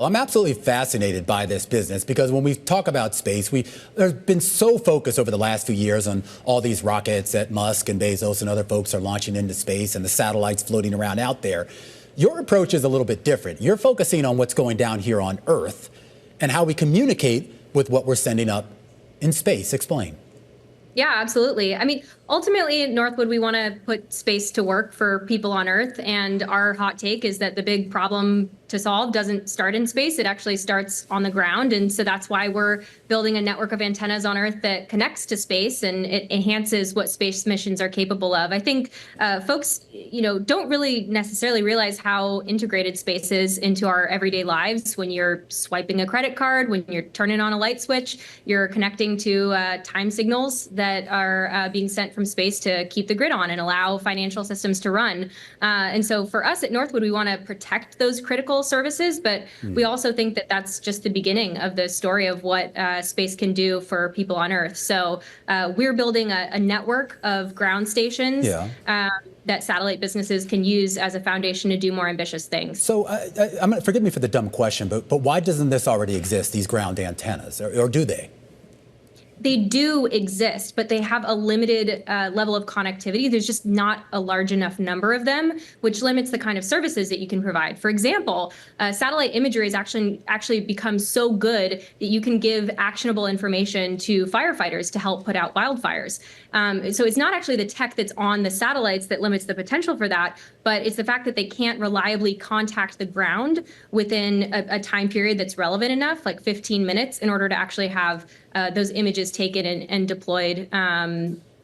I'm absolutely fascinated by this business because when we talk about space, there's been so focused over the last few years on all these rockets that Musk and Bezos and other folks are launching into space and the satellites floating around out there. Your approach is a little bit different. You're focusing on what's going down here on Earth and how we communicate with what we're sending up in space. Explain. Yeah, absolutely. I mean, ultimately at Northwood, we want to put space to work for people on Earth. And our hot take is that the big problem to solve doesn't start in space. It actually starts on the ground. And so that's why we're building a network of antennas on Earth that connects to space and it enhances what space missions are capable of. I think folks, don't really necessarily realize how integrated space is into our everyday lives. When you're swiping a credit card, when you're turning on a light switch, you're connecting to time signals that are being sent from space to keep the grid on and allow financial systems to run. And so for us at Northwood, we want to protect those critical services, but we also think that that's just the beginning of the story of what space can do for people on Earth. So we're building a network of ground stations that satellite businesses can use as a foundation to do more ambitious things. So forgive me for the dumb question, but why doesn't this already exist, these ground antennas, or do they? They do exist, but they have a limited level of connectivity. There's just not a large enough number of them, which limits the kind of services that you can provide. For example, satellite imagery has actually become so good that you can give actionable information to firefighters to help put out wildfires. So it's not actually the tech that's on the satellites that limits the potential for that, but it's the fact that they can't reliably contact the ground within a time period that's relevant enough, like 15 minutes, in order to actually have those images taken and deployed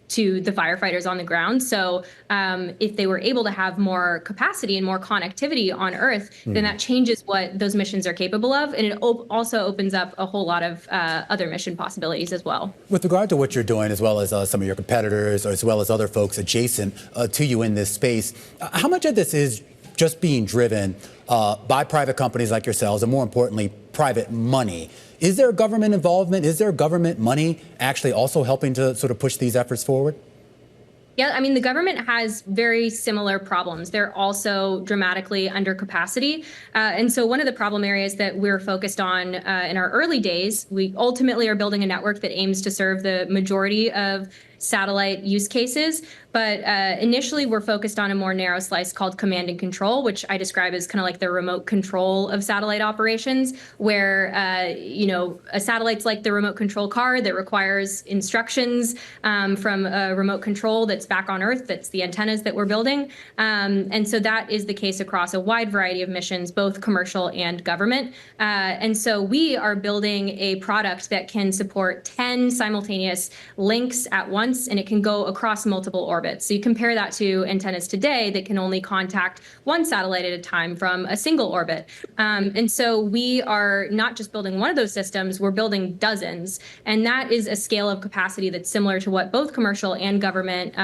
to the firefighters on the ground. So if they were able to have more capacity and more connectivity on Earth, then that changes what those missions are capable of. And it also opens up a whole lot of other mission possibilities as well. With regard to what you're doing, as well as some of your competitors, or as well as other folks adjacent to you in this space, how much of this is just being driven by private companies like yourselves, and more importantly, private money? Is there government involvement? Is there government money actually also helping to sort of push these efforts forward? Yeah, I mean, the government has very similar problems. They're also dramatically under capacity. And so one of the problem areas that we're focused on in our early days, we ultimately are building a network that aims to serve the majority of satellite use cases. But initially, we're focused on a more narrow slice called command and control, which I describe as kind of like the remote control of satellite operations, where, a satellite's like the remote control car that requires instructions from a remote control that's back on Earth. That's the antennas that we're building. And so that is the case across a wide variety of missions, both commercial and government. And so we are building a product that can support 10 simultaneous links at once, and it can go across multiple orbits. So you compare that to antennas today that can only contact one satellite at a time from a single orbit. And so we are not just building one of those systems, we're building dozens. And that is a scale of capacity that's similar to what both commercial and government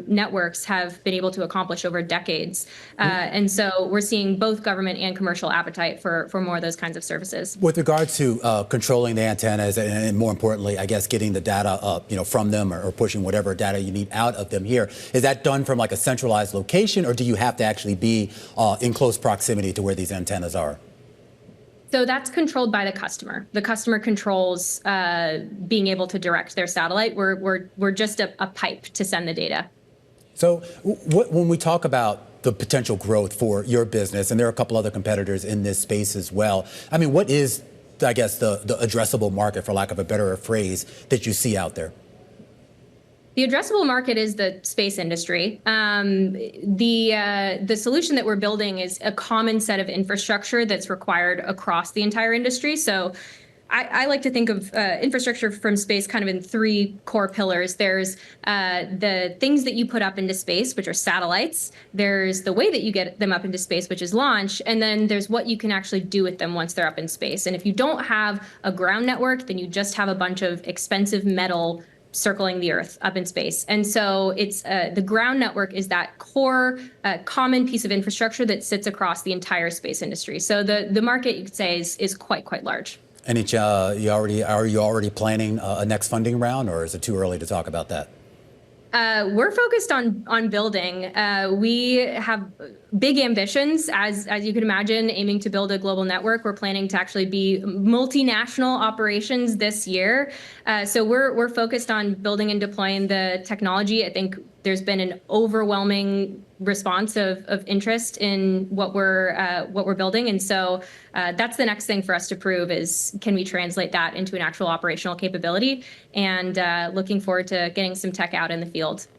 networks have been able to accomplish over decades. And so we're seeing both government and commercial appetite for more of those kinds of services. With regard to controlling the antennas and more importantly, I guess, getting the data up, from them or pushing whatever data you need out of them here, is that done from like a centralized location, or do you have to actually be in close proximity to where these antennas are? So that's controlled by the customer. The customer controls being able to direct their satellite. We're just a pipe to send the data. So when we talk about the potential growth for your business, and there are a couple other competitors in this space as well, I mean, what is, I guess, the addressable market, for lack of a better phrase, that you see out there? The addressable market is the space industry. The solution that we're building is a common set of infrastructure that's required across the entire industry. So I like to think of infrastructure from space kind of in three core pillars. There's the things that you put up into space, which are satellites. There's the way that you get them up into space, which is launch. And then there's what you can actually do with them once they're up in space. And if you don't have a ground network, then you just have a bunch of expensive metal circling the Earth up in space. And so it's the ground network is that core common piece of infrastructure that sits across the entire space industry. So the market, you could say, is quite large. And are you already planning a next funding round, or is it too early to talk about that? We're focused on building. We have big ambitions, as you can imagine, aiming to build a global network. We're planning to actually be multinational operations this year. So we're focused on building and deploying the technology. I think there's been an overwhelming response of interest in what we're building, and so that's the next thing for us to prove is, can we translate that into an actual operational capability? And looking forward to getting some tech out in the field.